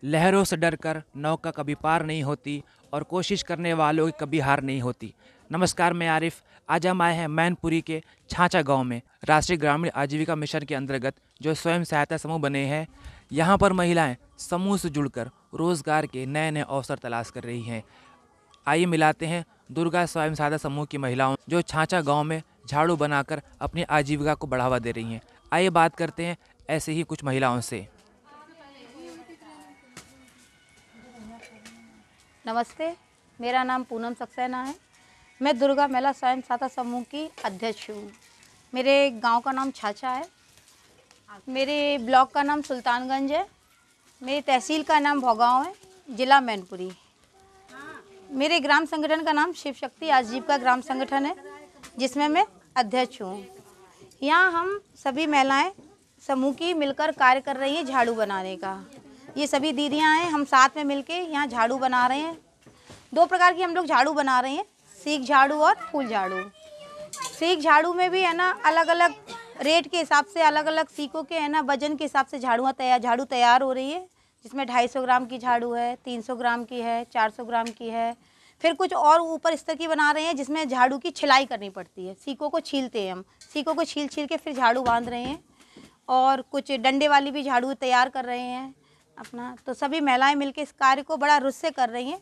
लहरों से डरकर नौका कभी पार नहीं होती और कोशिश करने वालों की कभी हार नहीं होती। नमस्कार, मैं आरिफ। आज हम आए हैं मैनपुरी के छाँचा गांव में राष्ट्रीय ग्रामीण आजीविका मिशन के अंतर्गत जो स्वयं सहायता समूह बने हैं। यहां पर महिलाएं समूह से जुड़कर रोजगार के नए नए अवसर तलाश कर रही हैं। आइए मिलाते हैं दुर्गा स्वयं सहायता समूह की महिलाओं जो छाँचा गांव में झाड़ू बनाकर अपनी आजीविका को बढ़ावा दे रही हैं। आइए बात करते हैं ऐसे ही कुछ महिलाओं से। नमस्ते, मेरा नाम पूनम सक्सेना है। मैं दुर्गा महिला स्वयं सहायता समूह की अध्यक्ष हूँ। मेरे गांव का नाम छाछा है। मेरे ब्लॉक का नाम सुल्तानगंज है। मेरी तहसील का नाम भोगांव है, जिला मैनपुरी। मेरे ग्राम संगठन का नाम शिव शक्ति आजीविका ग्राम संगठन है, जिसमें मैं अध्यक्ष हूँ। यहाँ हम सभी महिलाएं समूह की मिलकर कार्य कर रही हैं झाड़ू बनाने का। ये सभी दीदियाँ हैं, हम साथ में मिलके यहाँ झाड़ू बना रहे हैं। दो प्रकार की हम लोग झाड़ू बना रहे हैं, सीख झाड़ू और फूल झाड़ू। सीख झाड़ू में भी है ना अलग अलग रेट के हिसाब से, अलग अलग सीखों के है ना वजन के हिसाब से झाड़ू तैयार हो रही है। जिसमें 250 ग्राम की झाड़ू है, 300 ग्राम की है, 400 ग्राम की है। फिर कुछ और ऊपर स्तर की बना रहे हैं जिसमें झाड़ू की छिलाई करनी पड़ती है। सीखों को छीलते हैं हम, सीखों को छील के फिर झाड़ू बांध रहे हैं। और कुछ डंडे वाली भी झाड़ू तैयार कर रहे हैं अपना। तो सभी महिलाएं मिलकर इस कार्य को बड़ा रुचि से कर रही हैं।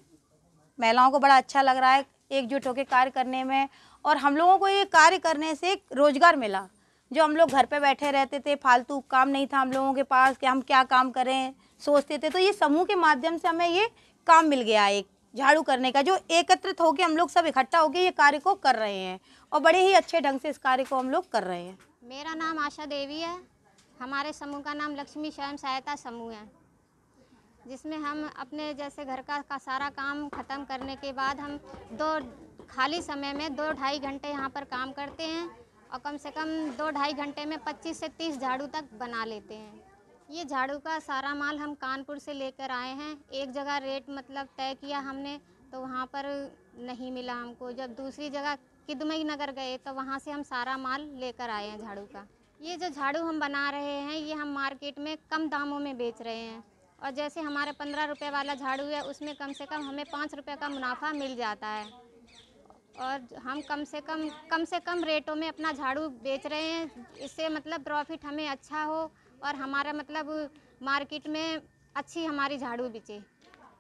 महिलाओं को बड़ा अच्छा लग रहा है एकजुट होकर कार्य करने में। और हम लोगों को ये कार्य करने से एक रोजगार मिला। जो हम लोग घर पे बैठे रहते थे, फालतू काम नहीं था हम लोगों के पास कि हम क्या काम करें, सोचते थे। तो ये समूह के माध्यम से हमें ये काम मिल गया एक झाड़ू करने का, जो एकत्रित होकर हम लोग सब इकट्ठा होकर ये कार्य को कर रहे हैं और बड़े ही अच्छे ढंग से इस कार्य को हम लोग कर रहे हैं। मेरा नाम आशा देवी है। हमारे समूह का नाम लक्ष्मी स्वयं सहायता समूह है, जिसमें हम अपने जैसे घर का सारा काम ख़त्म करने के बाद हम खाली समय में 2-2.5 घंटे यहाँ पर काम करते हैं और कम से कम 2-2.5 घंटे में 25 से 30 झाड़ू तक बना लेते हैं। ये झाड़ू का सारा माल हम कानपुर से लेकर आए हैं। एक जगह रेट मतलब तय किया हमने, तो वहाँ पर नहीं मिला हमको। जब दूसरी जगह किदमई नगर गए तो वहाँ से हम सारा माल लेकर आए हैं झाड़ू का। ये जो झाड़ू हम बना रहे हैं ये हम मार्केट में कम दामों में बेच रहे हैं। और जैसे हमारे 15 रुपये वाला झाड़ू है उसमें कम से कम हमें 5 रुपये का मुनाफा मिल जाता है। और हम कम से कम रेटों में अपना झाड़ू बेच रहे हैं। इससे मतलब प्रॉफिट हमें अच्छा हो और हमारा मतलब मार्केट में अच्छी हमारी झाड़ू बिके।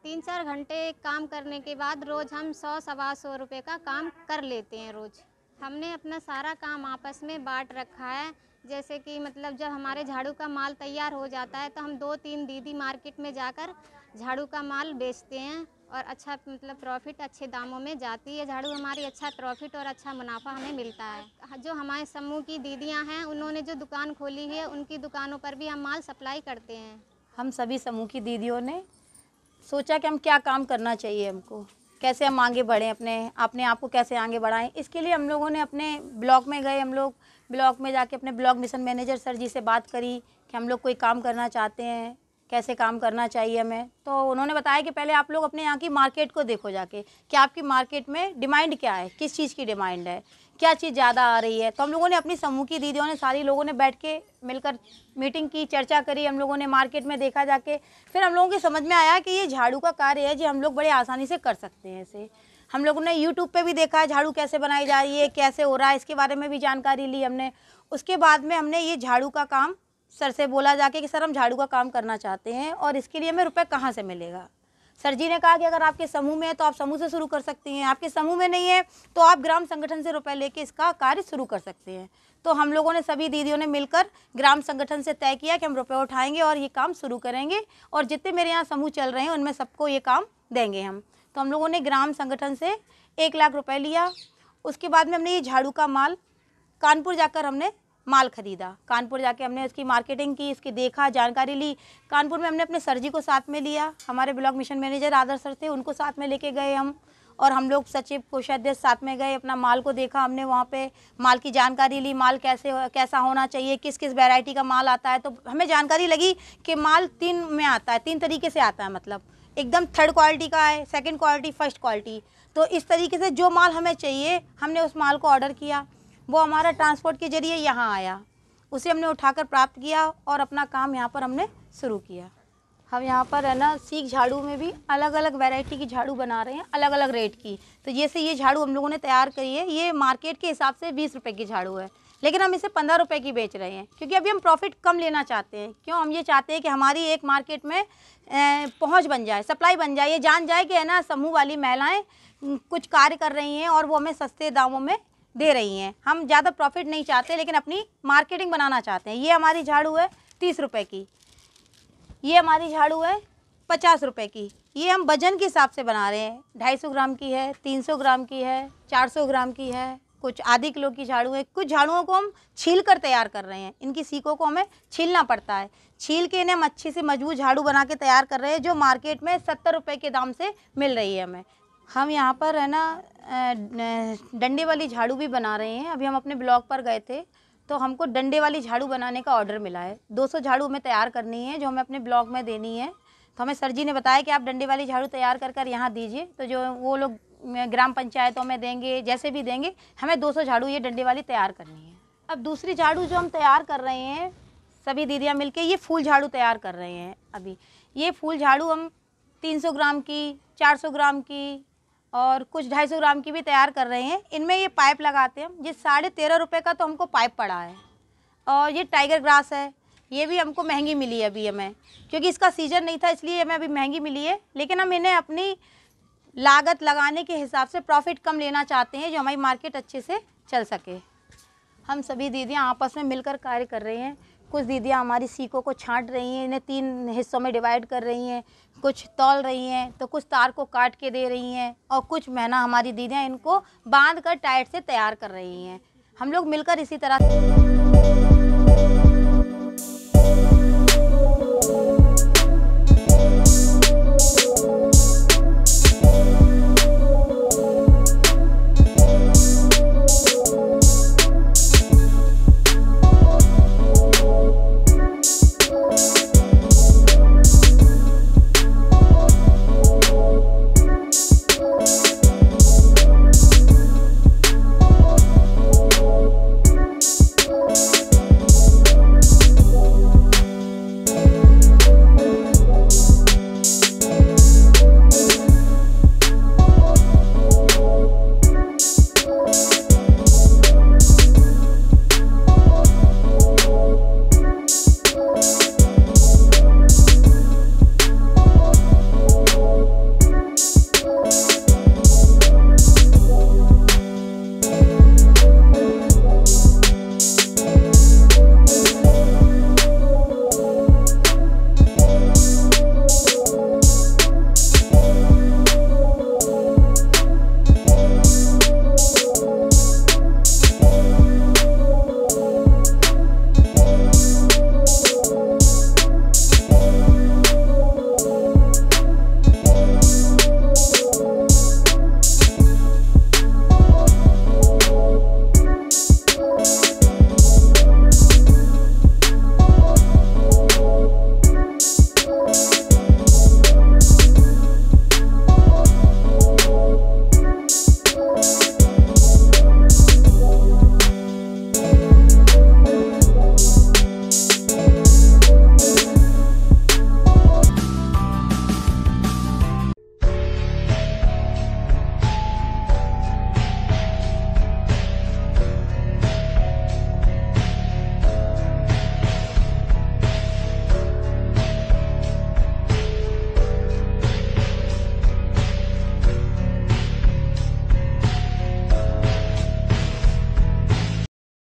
3-4 घंटे काम करने के बाद रोज़ हम 100-125 रुपये का काम कर लेते हैं रोज़। हमने अपना सारा काम आपस में बांट रखा है। जैसे कि मतलब जब हमारे झाड़ू का माल तैयार हो जाता है तो हम 2-3 दीदी मार्केट में जाकर झाड़ू का माल बेचते हैं और अच्छा मतलब प्रॉफिट अच्छे दामों में जाती है झाड़ू हमारी। अच्छा प्रॉफिट और अच्छा मुनाफा हमें मिलता है। जो हमारे समूह की दीदियां हैं उन्होंने जो दुकान खोली है उनकी दुकानों पर भी हम माल सप्लाई करते हैं। हम सभी समूह की दीदियों ने सोचा कि हम क्या काम करना चाहिए, हमको कैसे हम आगे बढ़ें, अपने आप को कैसे आगे बढ़ाएं। इसके लिए हम लोगों ने अपने ब्लॉक में गए। हम लोग ब्लॉक में जाके अपने ब्लॉक मिशन मैनेजर सर जी से बात करी कि हम लोग कोई काम करना चाहते हैं, कैसे काम करना चाहिए हमें। तो उन्होंने बताया कि पहले आप लोग अपने यहाँ की मार्केट को देखो जाके कि आपकी मार्केट में डिमांड क्या है, किस चीज़ की डिमांड है, क्या चीज़ ज़्यादा आ रही है। तो हम लोगों ने अपनी समूह की दीदियों ने सारी लोगों ने बैठ के मिलकर मीटिंग की, चर्चा करी। हम लोगों ने मार्केट में देखा जाके, फिर हम लोगों की समझ में आया कि ये झाड़ू का कार्य है जो हम लोग बड़े आसानी से कर सकते हैं। इसे हम लोगों ने यूट्यूब पे भी देखा है झाड़ू कैसे बनाई जा रही है, कैसे हो रहा है, इसके बारे में भी जानकारी ली हमने। उसके बाद में हमने ये झाड़ू का काम सर से बोला जाके कि सर हम झाड़ू का काम करना चाहते हैं और इसके लिए हमें रुपए कहाँ से मिलेगा। सर जी ने कहा कि अगर आपके समूह में है तो आप समूह से शुरू कर सकती हैं, आपके समूह में नहीं है तो आप ग्राम संगठन से रुपए लेके इसका कार्य शुरू कर सकते हैं। तो हम लोगों ने सभी दीदियों ने मिलकर ग्राम संगठन से तय किया कि हम रुपए उठाएंगे और ये काम शुरू करेंगे और जितने मेरे यहाँ समूह चल रहे हैं उनमें सबको ये काम देंगे हम। तो हम लोगों ने ग्राम संगठन से 1 लाख रुपये लिया। उसके बाद में हमने ये झाड़ू का माल कानपुर जाकर हमने माल खरीदा। कानपुर जाके हमने इसकी मार्केटिंग की, इसकी देखा, जानकारी ली। कानपुर में हमने अपने सर जी को साथ में लिया, हमारे ब्लॉक मिशन मैनेजर आदर्श सर थे, उनको साथ में लेके गए हम। और हम लोग सचिव कोषाध्यक्ष साथ में गए, अपना माल को देखा हमने, वहाँ पे माल की जानकारी ली, माल कैसा होना चाहिए, किस किस वैरायटी का माल आता है। तो हमें जानकारी लगी कि माल 3 में आता है, 3 तरीके से आता है, मतलब एकदम 3rd क्वालिटी का है, 2nd क्वालिटी, 1st क्वालिटी। तो इस तरीके से जो माल हमें चाहिए हमने उस माल को ऑर्डर किया। वो हमारा ट्रांसपोर्ट के जरिए यहाँ आया, उसे हमने उठाकर प्राप्त किया और अपना काम यहाँ पर हमने शुरू किया। हम यहाँ पर है ना सीख झाड़ू में भी अलग अलग वैरायटी की झाड़ू बना रहे हैं, अलग अलग रेट की। तो जैसे ये झाड़ू हम लोगों ने तैयार करी है, ये मार्केट के हिसाब से 20 रुपये की झाड़ू है, लेकिन हम इसे 15 रुपये की बेच रहे हैं, क्योंकि अभी हम प्रॉफिट कम लेना चाहते हैं। क्यों? हम ये चाहते हैं कि हमारी एक मार्केट में पहुँच बन जाए, सप्लाई बन जाए, ये जान जाए कि है ना समूह वाली महिलाएँ कुछ कार्य कर रही हैं और वो हमें सस्ते दामों में दे रही हैं। हम ज़्यादा प्रॉफिट नहीं चाहते, लेकिन अपनी मार्केटिंग बनाना चाहते हैं। ये हमारी झाड़ू है 30 रुपये की, ये हमारी झाड़ू है 50 रुपये की। ये हम वजन के हिसाब से बना रहे हैं, 250 ग्राम की है, 300 ग्राम की है, 400 ग्राम की है, कुछ आधी किलो की झाड़ू है। कुछ झाड़ुओं को हम छील कर तैयार कर रहे हैं, इनकी सीकों को हमें छीलना पड़ता है, छील के इन्हें हम अच्छी से मजबूत झाड़ू बना के तैयार कर रहे हैं, जो मार्केट में 70 रुपये के दाम से मिल रही है हमें। हम यहाँ पर है ना डंडे वाली झाड़ू भी बना रहे हैं। अभी हम अपने ब्लॉक पर गए थे तो हमको डंडे वाली झाड़ू बनाने का ऑर्डर मिला है। 200 झाड़ू हमें तैयार करनी है, जो हमें अपने ब्लॉक में देनी है। तो हमें सर जी ने बताया कि आप डंडे वाली झाड़ू तैयार कर कर यहाँ दीजिए, तो जो वो लोग ग्राम पंचायतों में देंगे, जैसे भी देंगे, हमें 200 झाड़ू ये डंडे वाली तैयार करनी है। अब दूसरी झाड़ू जो हम तैयार कर रहे हैं सभी दीदियाँ मिलके, ये फूल झाड़ू तैयार कर रहे हैं। अभी ये फूल झाड़ू हम 300 ग्राम की, 400 ग्राम की और कुछ 250 ग्राम की भी तैयार कर रहे हैं। इनमें ये पाइप लगाते हैं, ये 13.5 रुपये का तो हमको पाइप पड़ा है। और ये टाइगर ग्रास है, ये भी हमको महंगी मिली है अभी हमें, क्योंकि इसका सीजन नहीं था, इसलिए हमें अभी महंगी मिली है। लेकिन हम इन्हें अपनी लागत लगाने के हिसाब से प्रॉफिट कम लेना चाहते हैं, जो हमारी मार्केट अच्छे से चल सके। हम सभी दीदियाँ आपस में मिलकर कार्य कर रही हैं। कुछ दीदियाँ हमारी सीकों को छांट रही हैं, इन्हें 3 हिस्सों में डिवाइड कर रही हैं, कुछ तौल रही हैं, तो कुछ तार को काट के दे रही हैं, और कुछ महिला हमारी दीदियाँ इनको बांध कर टाइट से तैयार कर रही हैं। हम लोग मिलकर इसी तरह